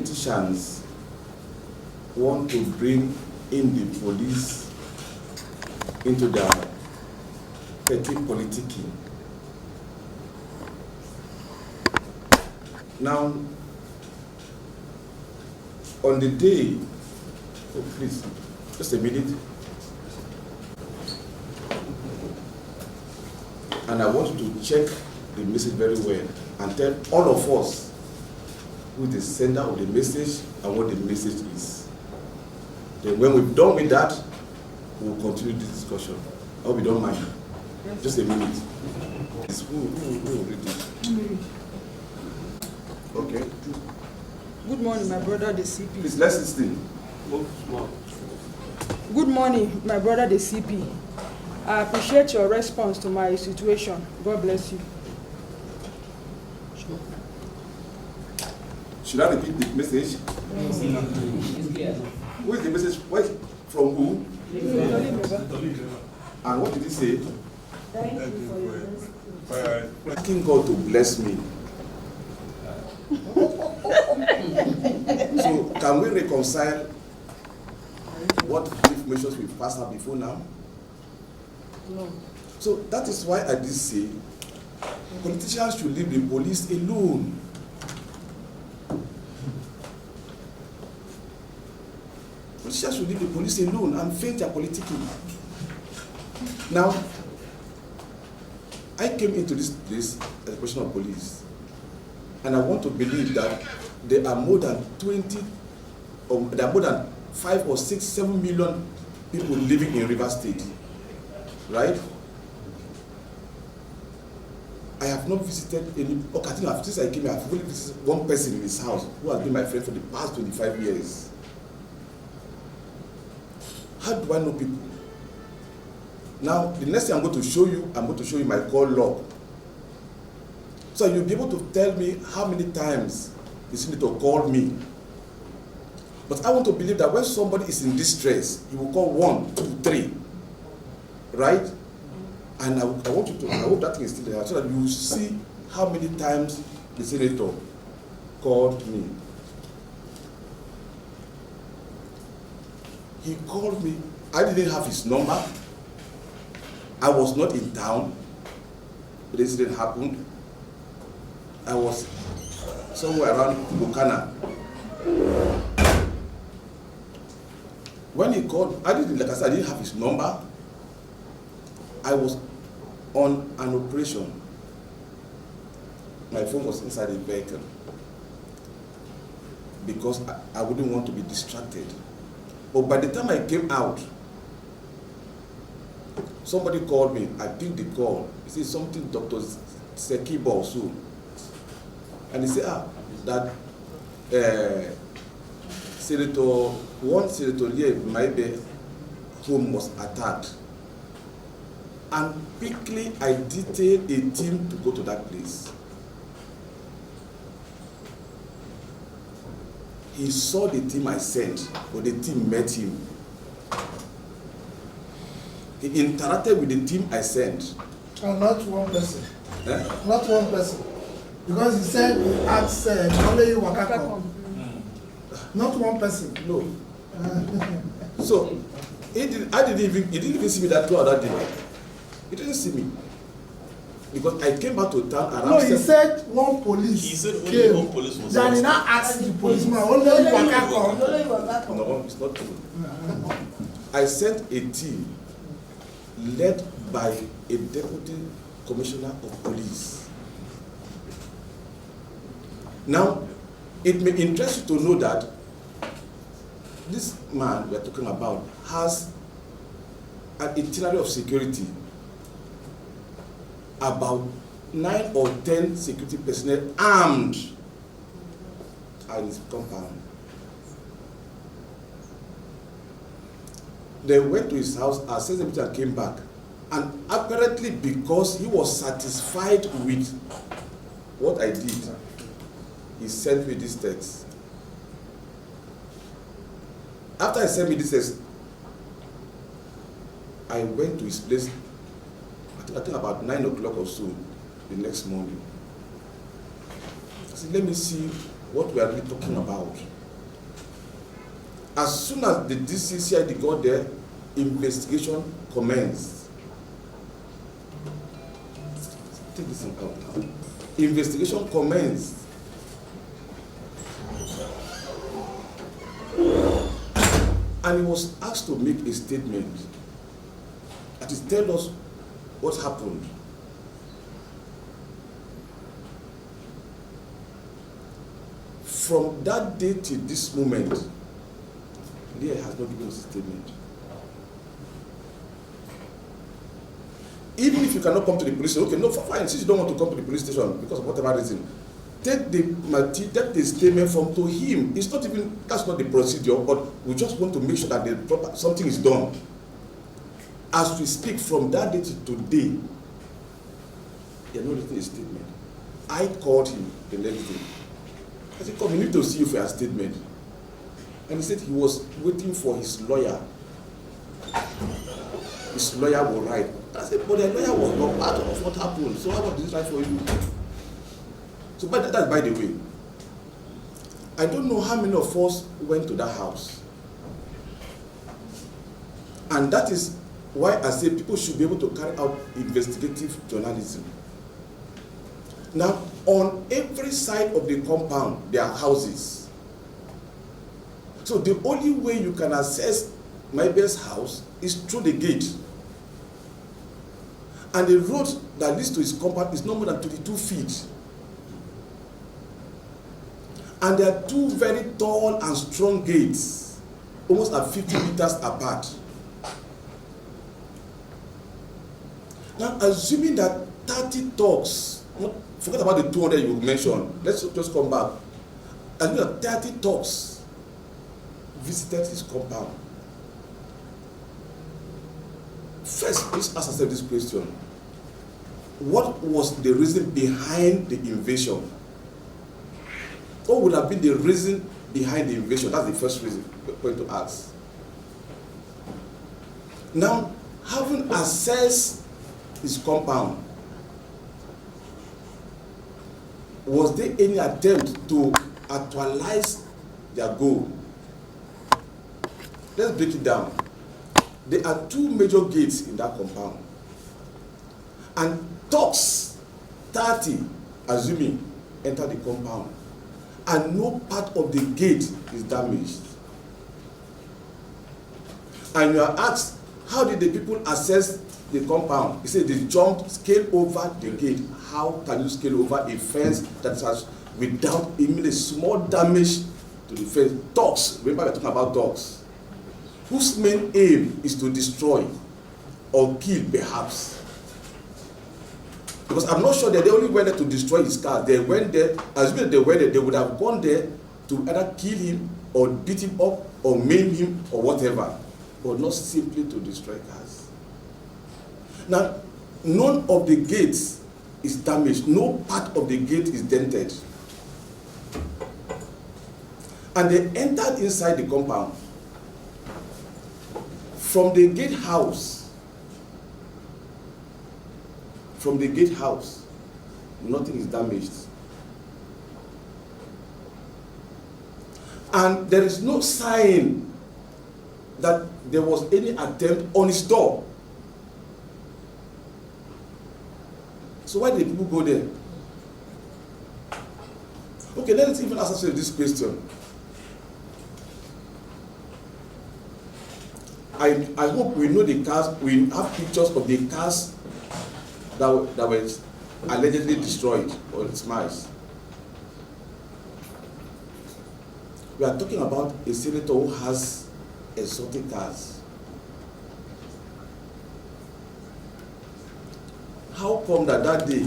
politicians want to bring in the police into their petty politicking. Now, on the day, oh please, just a minute, and I want you to check the message very well and tell all of us who is the sender of the message and what the message is. Then when we're done with that, we'll continue this discussion. I hope you don't mind. Just a minute. Who will read it? Okay. Good morning, my brother, the CP. Please, let's listen. Good morning, my brother, the CP. I appreciate your response to my situation. God bless you. Should I repeat the message? Who is the message? From who? And what did he say? Thank you for your response. Asking God to bless me. So, can we reconcile what information we've passed out before now? No. So, that is why I did say politicians should leave the police alone. Politicians should leave the police alone and face their politicking. Now, I came into this place as a question of police, and I want to believe that there are more than 20, or there are more than 5 or 6, 7 million people living in River State, right? I have not visited any. Okay, I think since I came here, I've only visited one person in his house who has been my friend for the past 25 years. How do I know people? Now, the next thing I'm going to show you my call log. So you'll be able to tell me how many times the senator called me. But I want to believe that when somebody is in distress, he will call 1, 2, 3, right? And I want you to, I hope that thing is still there, so that you see how many times the senator called me. He called me. I didn't have his number. I was not in town. The incident happened. I was somewhere around Bukana. When he called, like I said, I didn't have his number. I was on an operation. My phone was inside the vehicle because I wouldn't want to be distracted. But by the time I came out, somebody called me. I picked the call. He said something, Dr. Seki Bosu. And he said, that one Senator Maeba home was attacked. And quickly I detailed a team to go to that place. He saw the team I sent, but the team met him. He interacted with the team I sent. And not one person. Eh? Not one person. Because he said he asked only Wakako. Not one person. No. So he didn't even see me throughout that day. He didn't see me. Because I came back to town around. No, he said one police. He said only one police was. Then he now asked the policeman, only Wakako. No, it's not true. I sent a team led by a deputy commissioner of police. Now, it may interest you to know that this man we're talking about has an itinerary of security. About 9 or 10 security personnel armed are in his compound. They went to his house, assessed him and came back. And apparently because he was satisfied with what I did, he sent me this text. After he sent me this text, I went to his place, I think about 9 o'clock or so the next morning. I said, let me see what we are really talking about. As soon as the DCCID got there, investigation commenced. Take this thing out now. Investigation commenced. And he was asked to make a statement. That is, tell us what happened. From that day to this moment, Leah has not given us a statement. Even if you cannot come to the police station, okay, no, fine, since you don't want to come to the police station because of whatever reason, take the statement from to him. It's not even, that's not the procedure, but we just want to make sure that something is done. As we speak, from that day to today, he had not written a statement. I called him the next day. I said, come, we need to see you for a statement. And he said he was waiting for his lawyer. His lawyer will write. I said, but the lawyer was not part of what happened. So how about this right for you? So that's by the way. I don't know how many of us went to that house. And that is why I say people should be able to carry out investigative journalism. Now, on every side of the compound, there are houses. So the only way you can access Maeba's house is through the gate. And the road that leads to his compound is no more than 22 feet. And there are two very tall and strong gates, almost at 50 meters apart. Now, assuming that 30 talks, forget about the 200 you mentioned, let's just come back. Assuming that 30 talks visited his compound. First, please ask yourself this question. What was the reason behind the invasion? What would have been the reason behind the invasion? That's the first reason, point to ask. Now, having assessed his compound, was there any attempt to actualize their goal? Let's break it down. There are two major gates in that compound. And talks 30, assuming, enter the compound. And no part of the gate is damaged. And you are asked, how did the people assess the compound? He said they jumped, scaled over the gate. How can you scale over a fence that has, without even a small damage to the fence? Dogs, remember we're talking about dogs, whose main aim is to destroy or kill, perhaps. Because I'm not sure that they only went there to destroy his car. They went there, assuming they went there, they would have gone there to either kill him or beat him up or maim him or whatever, but not simply to destroy cars. Now, none of the gates is damaged. No part of the gate is dented. And they entered inside the compound. From the gatehouse, nothing is damaged. And there is no sign that there was any attempt on his door. So why did people go there? Okay, let's even ask ourselves this question. I hope we know the cars, we have pictures of the cars that were allegedly destroyed or smashed. We are talking about a senator who has exotic cars. How come that day,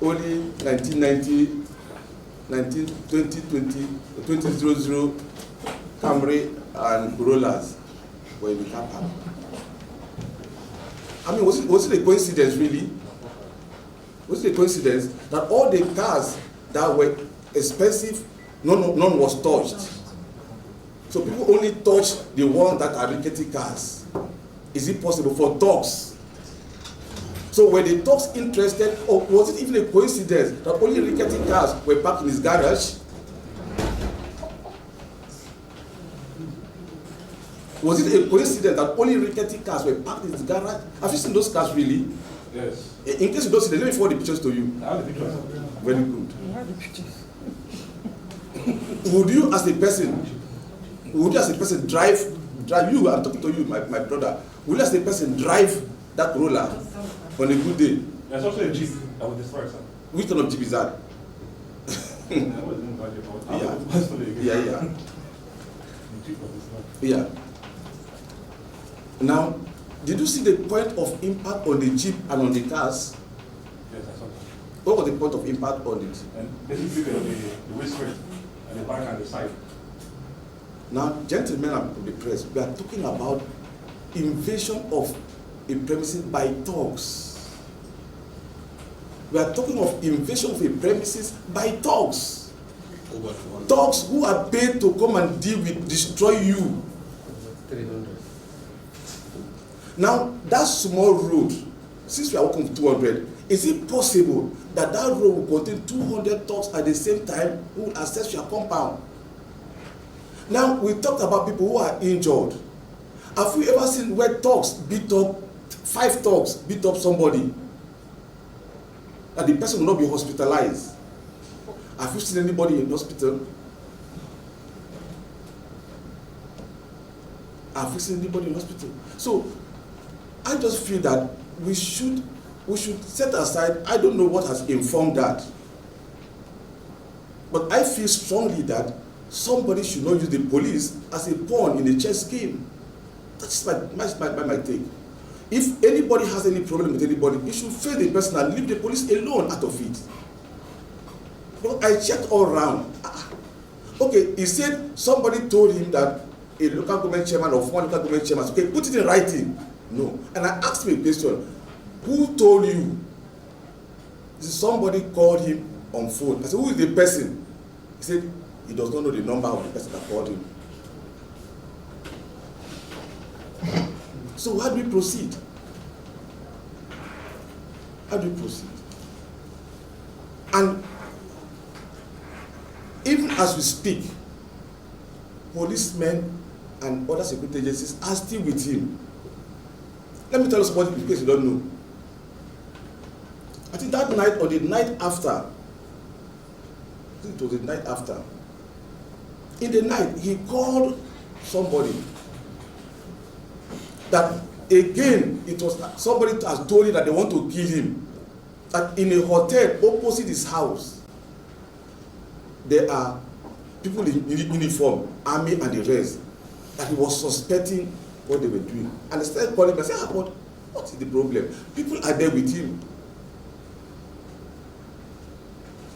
only 2020, 2000 Camry and Corollas were in the car park? I mean, was it a coincidence, really? Was it a coincidence that all the cars that were expensive, none was touched? So people only touch the ones that are rickety cars. Is it possible for thugs? So were the thugs interested, or was it even a coincidence that only rickety cars were parked in his garage? Was it a coincidence that only rickety cars were parked in his garage? Have you seen those cars really? Yes. In case you don't see them, let me forward the pictures to you. I have the pictures. Very good. You have the pictures. Would you as a person drive you, I'm talking to you, my brother, would you as a person drive that roller on a good day? There's also a Jeep that will destroy, sir. Which kind of Jeep is that? Yeah. Yeah. Now, did you see the point of impact on the Jeep and on the cars? Yes, I saw that. What was the point of impact on it? And basically the windscreen and the back and the side. Now, gentlemen of the press, we are talking about invasion of a premises by thugs. We are talking of invasion of a premises by thugs. Thugs who are paid to come and deal with, destroy you. 300. Now, that small road, since we are working with 200, is it possible that that road will contain 200 thugs at the same time who will access your compound? Now, we talked about people who are injured. Have you ever seen where thugs beat up, 5 thugs beat up somebody, and the person will not be hospitalized? Have you seen anybody in hospital? Have you seen anybody in hospital? So, I just feel that we should set aside, I don't know what has informed that, but I feel strongly that somebody should not use the police as a pawn in a chess game. That's my take. If anybody has any problem with anybody, he should face the person and leave the police alone out of it. But I checked all around. Okay, he said somebody told him that a local government chairman or former local government chairman, okay, put it in writing. No. And I asked him a question. Who told you? Somebody called him on phone. I said, who is the person? He said, he does not know the number of the person that called him. So how do we proceed? How do we proceed? And even as we speak, policemen and other security agencies are still with him. Let me tell you something in case you don't know. I think that night or the night after, I think it was the night after, in the night, he called somebody that again, it was somebody has told him that they want to kill him. That in a hotel opposite his house, there are people in uniform, army and the rest, that he was suspecting what they were doing. And they started calling him and said, but what is the problem? People are there with him.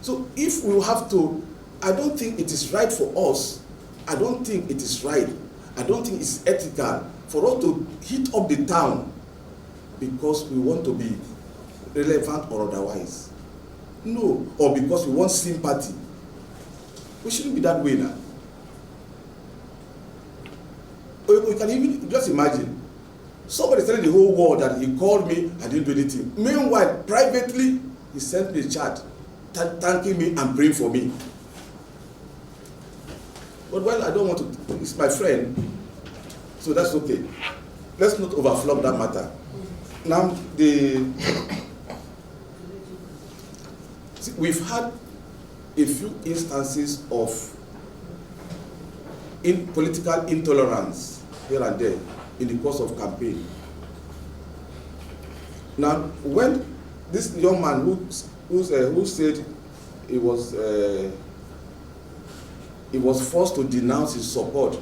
So if we have to, I don't think it is right for us. I don't think it is right. I don't think it's ethical for us to hit up the town because we want to be relevant or otherwise. No, or because we want sympathy. We shouldn't be that way now. We can even just imagine somebody telling the whole world that he called me, I didn't do anything. Meanwhile, privately, he sent me a chat thanking me and praying for me. But well, I don't want to, it's my friend, so that's okay. Let's not overflow that matter. Now, we've had a few instances of political intolerance here and there in the course of campaign. Now, when this young man who said he was forced to denounce his support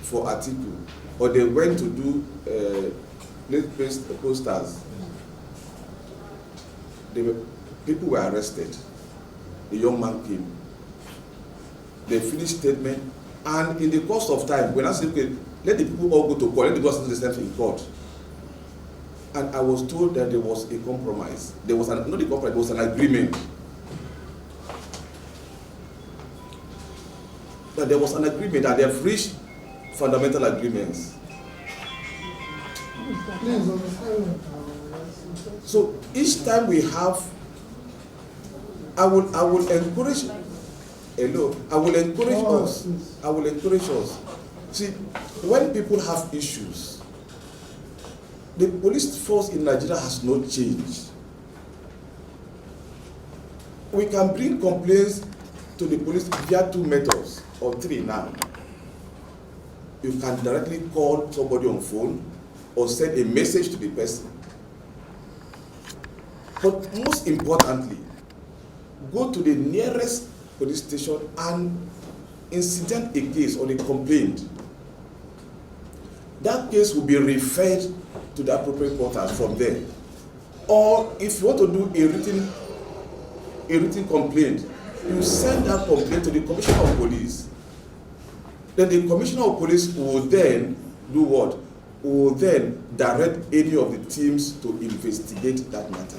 for Atiku, or they went to do posters, people were arrested. The young man came. They finished statement, and in the course of time, when I said, okay, let the people all go to court, let the people do the same thing in court. And I was told that there was a compromise. There was not a compromise, there was an agreement. That there was an agreement, that they have reached fundamental agreements. So each time we have, I will encourage us See, when people have issues, the police force in Nigeria has not changed. We can bring complaints to the police via 2 methods or 3 now. You can directly call somebody on phone or send a message to the person. But most importantly, go to the nearest police station and incident a case or a complaint. That case will be referred to the appropriate quarters from there. Or if you want to do a written complaint, you send that complaint to the Commissioner of Police. Then the Commissioner of Police will then do what? Will then direct any of the teams to investigate that matter.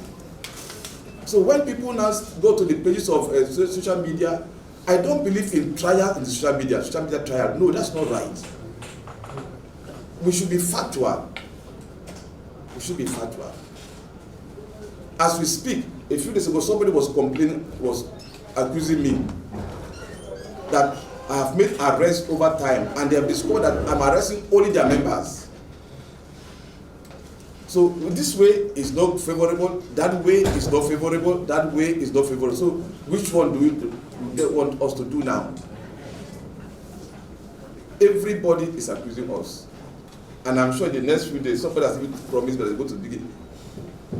So when people now go to the pages of social media, I don't believe in trial in social media trial. No, that's not right. We should be factual. We should be factual. As we speak, a few days ago, somebody was accusing me that I have made arrests over time, and they have discovered that I'm arresting only their members. So this way is not favorable, that way is not favorable, that way is not favorable. So which one do they want us to do now? Everybody is accusing us. And I'm sure in the next few days, somebody has even promised that they're going to begin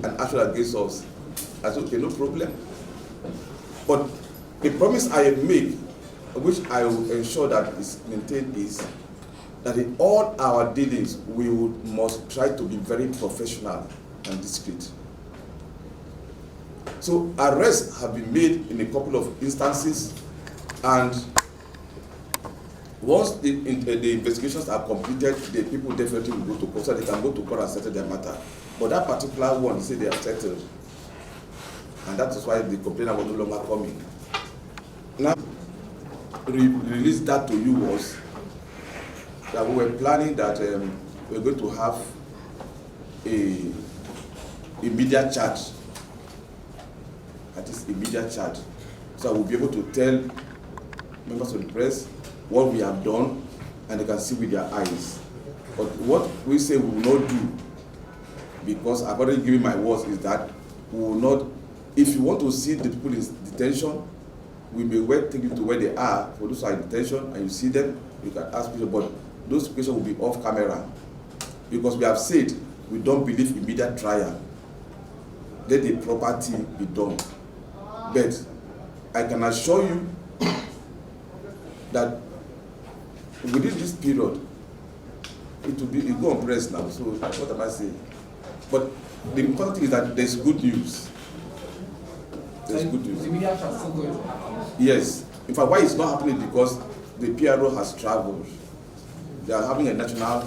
an action against us. I said, okay, no problem. But the promise I make, which I will ensure that is maintained, is that in all our dealings, we must try to be very professional and discreet. So arrests have been made in a couple of instances, and once the investigations are completed, the people definitely will go to court, so they can go to court and settle their matter. But that particular one, they say they have settled, and that is why the complainer was no longer coming. Now, release that to you was that we were planning that we were going to have a media chat. That is a media chat. So I will be able to tell members of the press what we have done, and they can see with their eyes. But what we say we will not do, because I've already given my words, is that we will not, if you want to see the people in detention, we may well take you to where they are, for those who are in detention, and you see them, you can ask people, but those questions will be off camera. Because we have said we don't believe in immediate trial. Let the property be done. But I can assure you that within this period, it go on press now, so what am I saying? But the important thing is that there's good news. There's good news. The media trial still going to happen? Yes. In fact, why it's not happening is because the PRO has traveled. They are having a national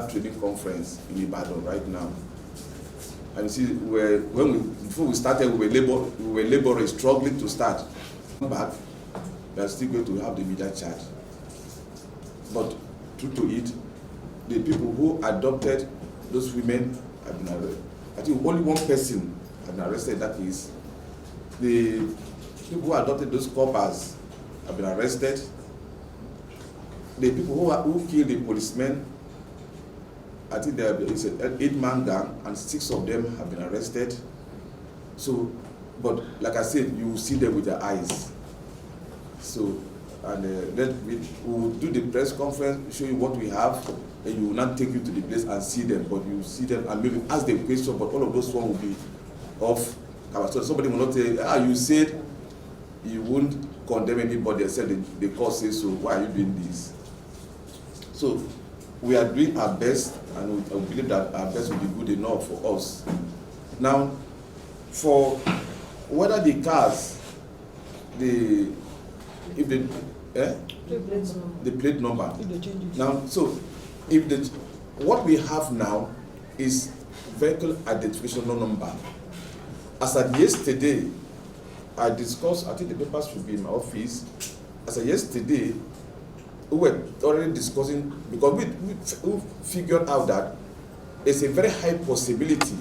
training conference in Ibadan right now. And you see, before we started, we were laboring, struggling to start. Back, we are still going to have the media chat. But true to it, the people who adopted those women have been arrested. I think only one person has been arrested. That is, the people who adopted those coppers have been arrested. The people who killed the policemen, I think it's an 8-man gang, and 6 of them have been arrested. So, but like I said, you will see them with your eyes. So, and we will do the press conference, show you what we have, and you will not take you to the place and see them, but you will see them and maybe ask them questions, but all of those ones will be off. So somebody will not say, you said you won't condemn anybody and said the court says so, why are you doing this? So we are doing our best, and we believe that our best will be good enough for us. Now, for whether the cars, the plate number. Now, so what we have now is vehicle identification number. As of yesterday, I discussed, I think the papers should be in my office. As of yesterday, we were already discussing, because we figured out that there's a very high possibility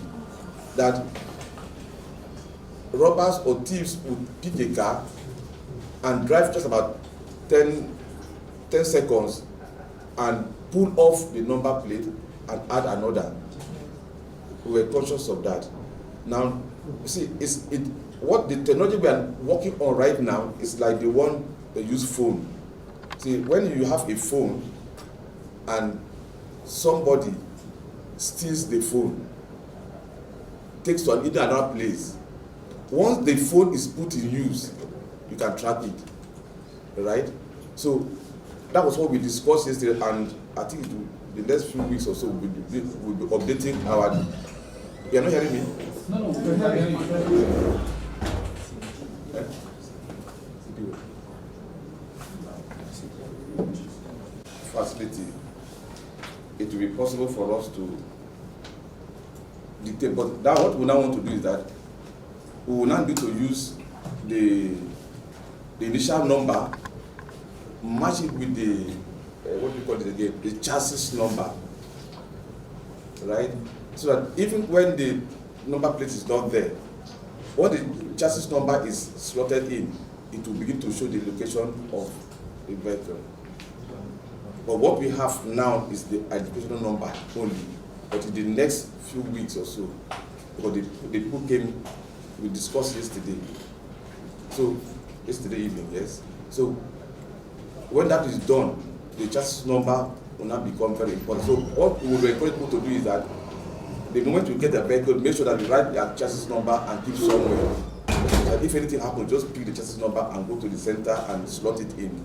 that robbers or thieves would pick a car and drive just about 10 seconds and pull off the number plate and add another. We were conscious of that. Now, you see, what the technology we are working on right now is like the one they use phone. See, when you have a phone and somebody steals the phone, takes to another place, once the phone is put in use, you can track it, right? So that was what we discussed yesterday, and I think the next few weeks or so we'll be updating our. You are not hearing me? No, we're not hearing you. Facility, it will be possible for us to dictate, but that what we now want to do is that we will now need to use the initial number, match it with the what do you call it again, the chassis number, right? So that even when the number plate is not there, when the chassis number is slotted in, it will begin to show the location of the vehicle. But what we have now is the identification number only. But in the next few weeks or so, because the people came, we discussed yesterday. So, yesterday evening, yes. So, when that is done, the chassis number will now become very important. So, what we will encourage people to do is that the moment you get the vehicle, make sure that you write their chassis number and keep somewhere. And if anything happens, just pick the chassis number and go to the center and slot it in.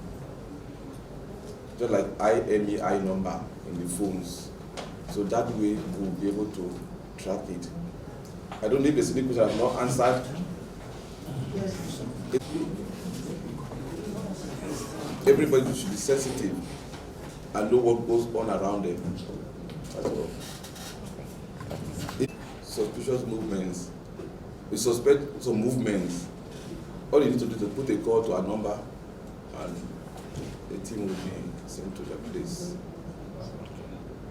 Just like IMEI number in the phones. So that way we'll be able to track it. I don't know if there's any question I have not answered. Everybody should be sensitive and know what goes on around them. That's all. Suspicious movements. We suspect some movements. All you need to do is to put a call to a number and the team will be sent to the place.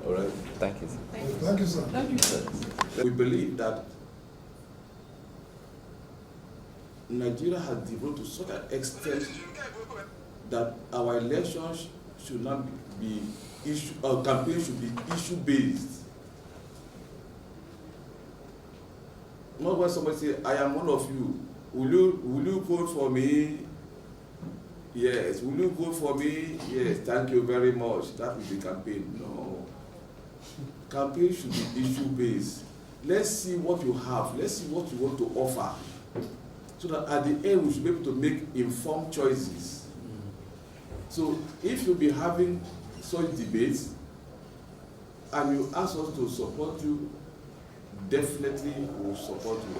All right? Thank you. Thank you, sir. Thank you, sir. We believe that Nigeria has developed to such an extent that our elections should not be issue, our campaign should be issue-based. Not when somebody say, I am one of you, will you vote for me? Yes. Will you vote for me? Yes. Thank you very much. That is the campaign. No. Campaign should be issue-based. Let's see what you have. Let's see what you want to offer. So that at the end, we should be able to make informed choices. So if you'll be having such debates and you ask us to support you, definitely we will support you.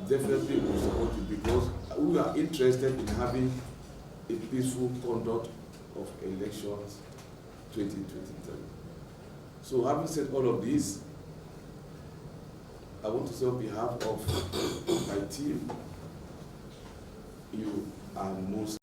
Definitely we will support you because we are interested in having a peaceful conduct of elections 2023. So having said all of this, I want to say on behalf of my team, you are most